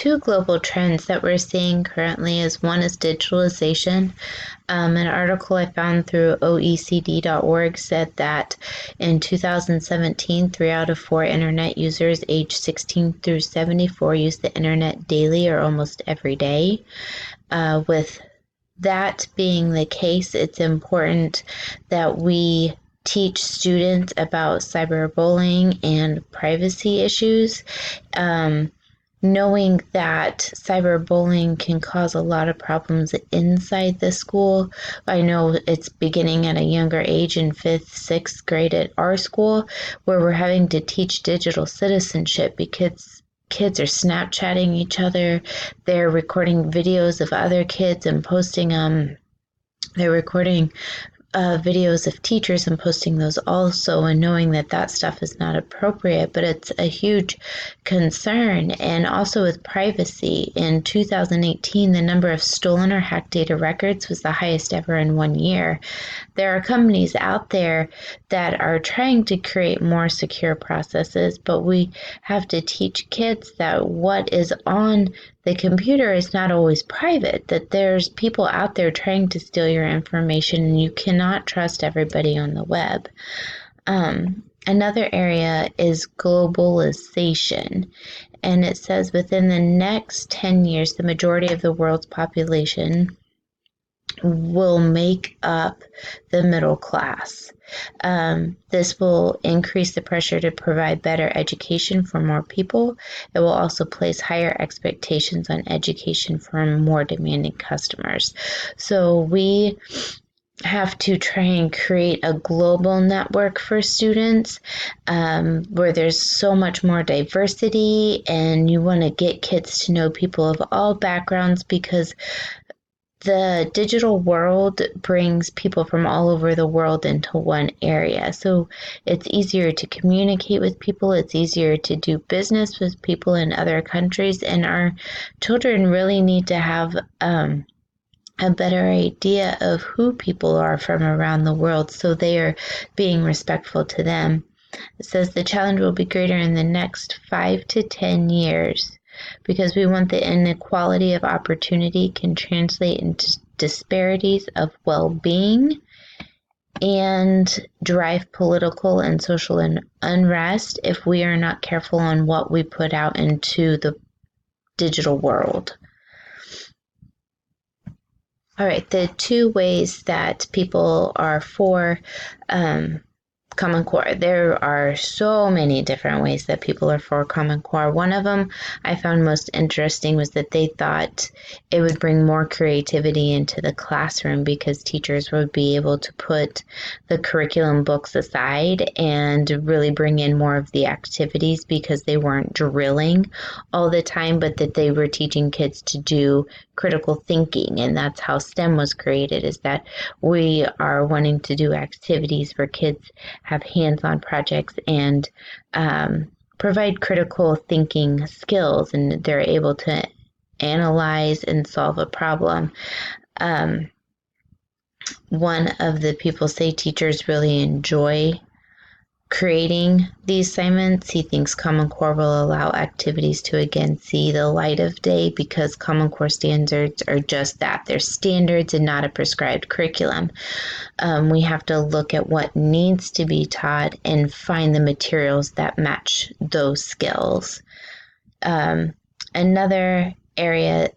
two global trends that we're seeing currently is one is digitalization. An article I found through OECD.org said that in 2017, 3 out of 4 internet users aged 16 through 74 use the internet daily or almost every day. With that being the case, it's important that we teach students about cyberbullying and privacy issues. Knowing that cyberbullying can cause a lot of problems inside the school. I know it's beginning at a younger age in 5th, 6th grade at our school, where we're having to teach digital citizenship because kids are Snapchatting each other. They're recording videos of other kids and posting them. They're recording videos of teachers and posting those also, and knowing that that stuff is not appropriate, but it's a huge concern. And also with privacy, in 2018, the number of stolen or hacked data records was the highest ever in 1 year. There are companies out there that are trying to create more secure processes, but we have to teach kids that what is on the computer is not always private, that there's people out there trying to steal your information, and you cannot trust everybody on the web. Another area is globalization, and it says within the next 10 years, the majority of the world's population will make up the middle class. This will increase the pressure to provide better education for more people. It will also place higher expectations on education from more demanding customers. So we have to try and create a global network for students where there's so much more diversity, and you want to get kids to know people of all backgrounds, because the digital world brings people from all over the world into one area. So it's easier to communicate with people. It's easier to do business with people in other countries. And our children really need to have a better idea of who people are from around the world, so they are being respectful to them. It says the challenge will be greater in the next 5 to 10 years. Because we want the inequality of opportunity can translate into disparities of well-being and drive political and social unrest if we are not careful on what we put out into the digital world. All right, the two ways that people are for Common Core. There are so many different ways that people are for Common Core. One of them I found most interesting was that they thought it would bring more creativity into the classroom, because teachers would be able to put the curriculum books aside and really bring in more of the activities, because they weren't drilling all the time, but that they were teaching kids to do critical thinking. And that's how STEM was created, is that we are wanting to do activities where kids have hands-on projects and provide critical thinking skills, and they're able to analyze and solve a problem. One of the people say teachers really enjoy creating these assignments. He thinks Common Core will allow activities to again see the light of day, because Common Core standards are just that. They're standards and not a prescribed curriculum. We have to look at what needs to be taught and find the materials that match those skills. Another area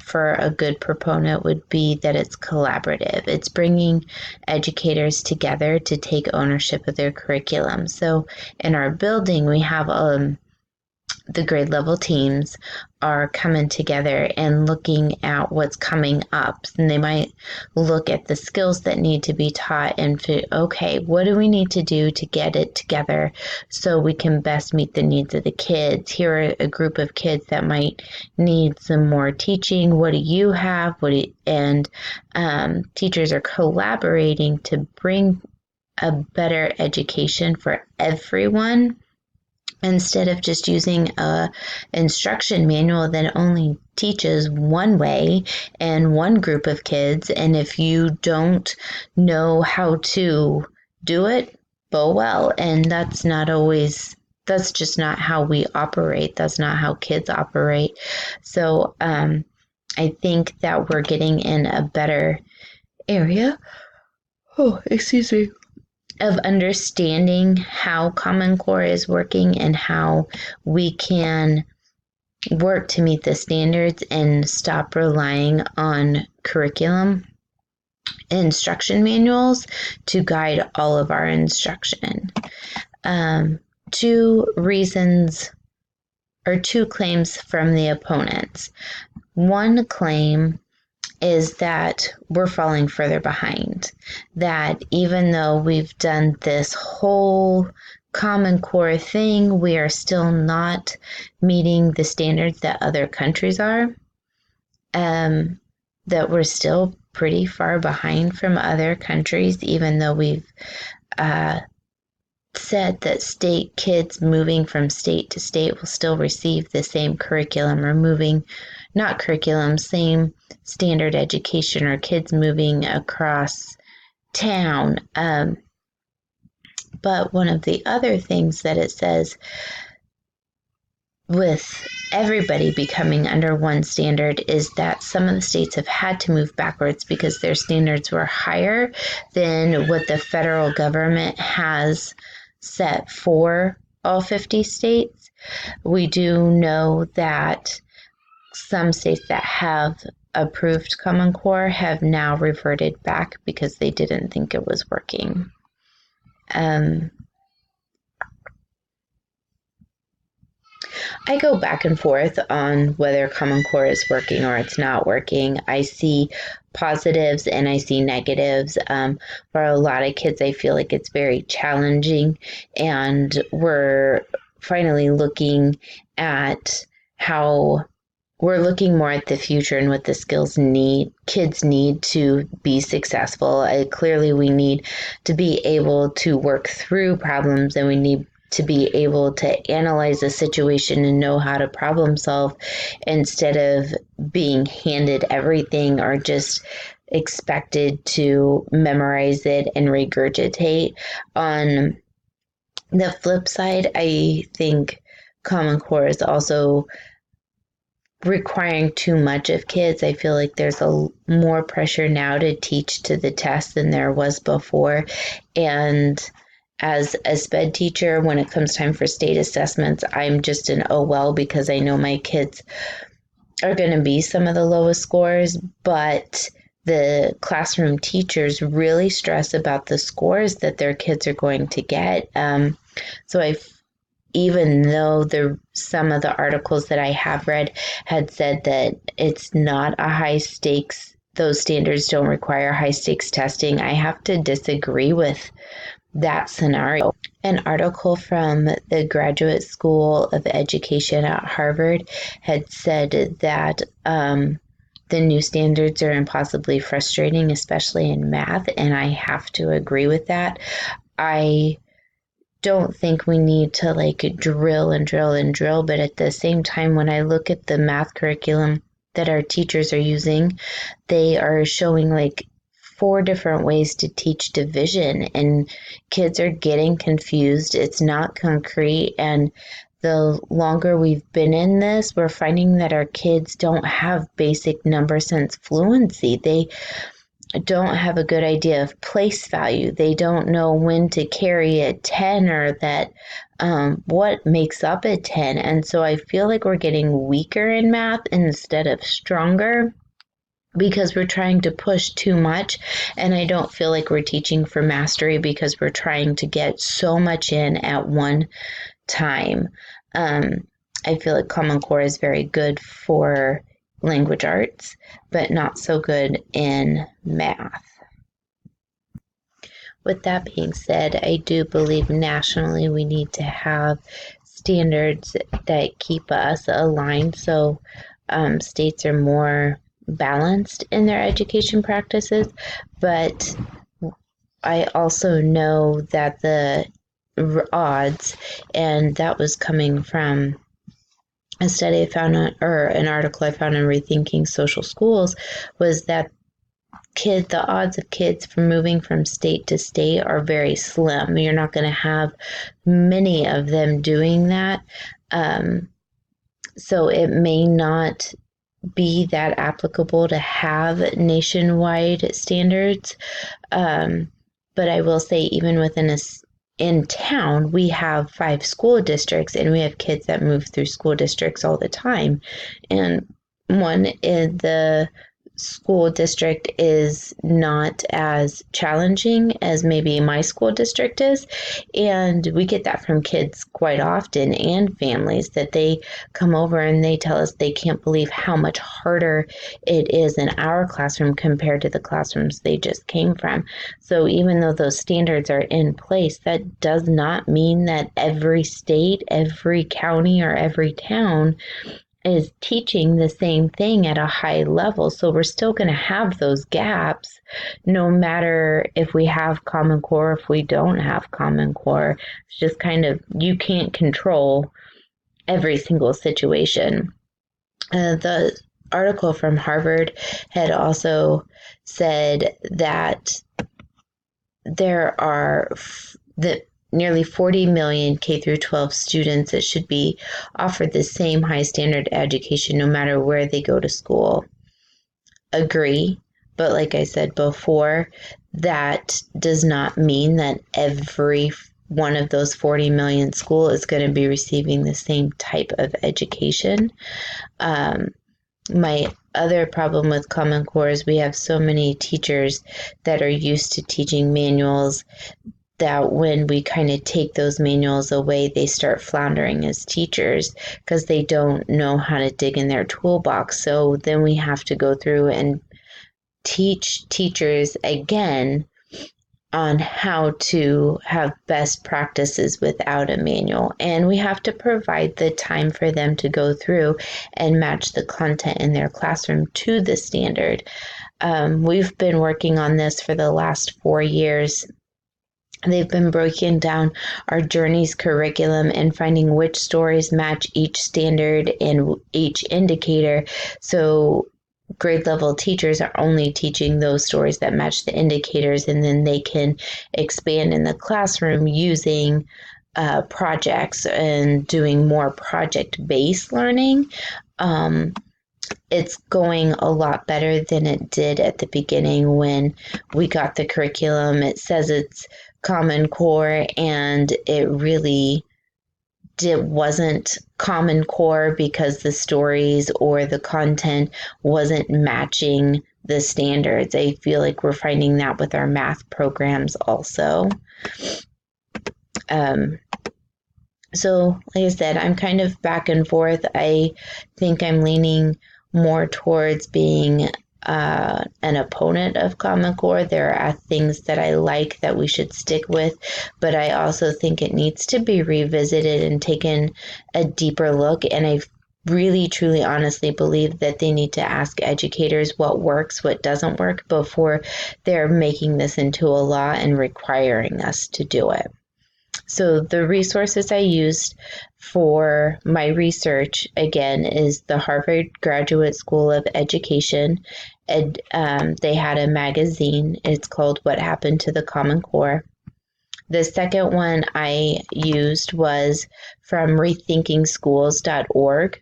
for a good proponent would be that it's collaborative. It's bringing educators together to take ownership of their curriculum. So in our building, we have the grade level teams are coming together and looking at what's coming up. And they might look at the skills that need to be taught and okay, what do we need to do to get it together so we can best meet the needs of the kids? Here are a group of kids that might need some more teaching. What do you have? Teachers are collaborating to bring a better education for everyone, instead of just using a instruction manual that only teaches one way and one group of kids. And if you don't know how to do it, well, and that's not always that's just not how we operate. That's not how kids operate. So I think that we're getting in a better area. Oh, excuse me. Of understanding how Common Core is working and how we can work to meet the standards and stop relying on curriculum instruction manuals to guide all of our instruction. Two reasons or two claims from the opponents. One claim is that we're falling further behind, that even though we've done this whole Common Core thing, we are still not meeting the standards that other countries are, that we're still pretty far behind from other countries, even though we've said that state kids moving from state to state will still receive the same curriculum, or not curriculum, same standard education, or kids moving across town. But one of the other things that it says, with everybody becoming under one standard, is that some of the states have had to move backwards because their standards were higher than what the federal government has set for all 50 states. We do know that some states that have approved Common Core have now reverted back because they didn't think it was working. I go back and forth on whether Common Core is working or it's not working. I see positives and I see negatives. For a lot of kids, I feel like it's very challenging, and we're finally looking at how we're looking more at the future and what the skills kids need to be successful. Clearly, we need to be able to work through problems, and we need to be able to analyze a situation and know how to problem solve, instead of being handed everything or just expected to memorize it and regurgitate. On the flip side, I think Common Core is also requiring too much of kids. I feel like there's more pressure now to teach to the test than there was before. And as a SPED teacher, when it comes time for state assessments, I'm just an oh well, because I know my kids are going to be some of the lowest scores, but the classroom teachers really stress about the scores that their kids are going to get. So even though some of the articles that I have read had said that it's not a high stakes, those standards don't require high stakes testing, I have to disagree with that scenario. An article from the Graduate School of Education at Harvard had said that the new standards are impossibly frustrating, especially in math, and I have to agree with that. I don't think we need to drill and drill and drill, but at the same time, when I look at the math curriculum that our teachers are using, they are showing 4 different ways to teach division, and kids are getting confused. It's not concrete, and the longer we've been in this, we're finding that our kids don't have basic number sense fluency. They don't have a good idea of place value. They don't know when to carry a 10, or that what makes up a 10. And so I feel like we're getting weaker in math instead of stronger, because we're trying to push too much, and I don't feel like we're teaching for mastery because we're trying to get so much in at one time. I feel like Common Core is very good for language arts, but not so good in math. With that being said, I do believe nationally we need to have standards that keep us aligned, so states are more balanced in their education practices. But I also know that the odds, and that was coming from a study I found or an article I found in Rethinking Social Schools, was that the odds of kids from moving from state to state are very slim. You're not going to have many of them doing that. So it may not be that applicable to have nationwide standards. But I will say, even in town, we have 5 school districts, and we have kids that move through school districts all the time. And one in the school district is not as challenging as maybe my school district is. And we get that from kids quite often, and families, that they come over and they tell us they can't believe how much harder it is in our classroom compared to the classrooms they just came from. So even though those standards are in place, that does not mean that every state, every county, or every town is teaching the same thing at a high level. So we're still going to have those gaps, no matter if we have Common Core, if we don't have Common Core. It's just kind of, you can't control every single situation. The article from Harvard had also said that there are nearly 40 million K through 12 students that should be offered the same high standard education no matter where they go to school. Agree, but like I said before, that does not mean that every one of those 40 million school is going to be receiving the same type of education. My other problem with Common Core is we have so many teachers that are used to teaching manuals that when we kind of take those manuals away, they start floundering as teachers because they don't know how to dig in their toolbox. So then we have to go through and teach teachers again on how to have best practices without a manual. And we have to provide the time for them to go through and match the content in their classroom to the standard. We've been working on this for the last 4 years. They've been breaking down our Journeys curriculum and finding which stories match each standard and each indicator. So grade level teachers are only teaching those stories that match the indicators, and then they can expand in the classroom using projects and doing more project-based learning. It's going a lot better than it did at the beginning when we got the curriculum. It says it's Common Core, and it really wasn't Common Core because the stories or the content wasn't matching the standards. I feel like we're finding that with our math programs also. So, like I said, I'm kind of back and forth. I think I'm leaning more towards being an opponent of Common Core. There are things that I like that we should stick with, but I also think it needs to be revisited and taken a deeper look. And I really, truly, honestly believe that they need to ask educators what works, what doesn't work before they're making this into a law and requiring us to do it. So the resources I used for my research, again, is the Harvard Graduate School of Education. They had a magazine. It's called What Happened to the Common Core. The second one I used was from rethinkingschools.org,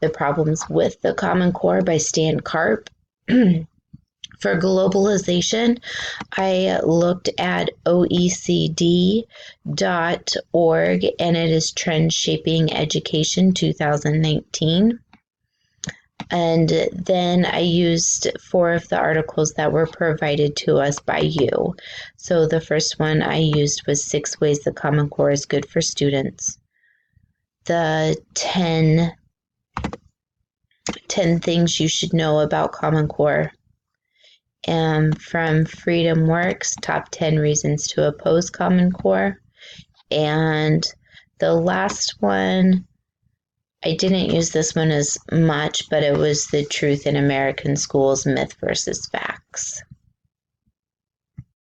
The Problems with the Common Core by Stan Karp. For globalization, I looked at OECD.org, and it is Trend Shaping Education 2019. And then I used 4 of the articles that were provided to us by you. So the first one I used was 6 Ways the Common Core is Good for Students. The 10 Things You Should Know About Common Core. From Freedom Works, Top 10 Reasons to Oppose Common Core. And the last one, I didn't use this one as much, but it was The Truth in American Schools, Myth versus Facts.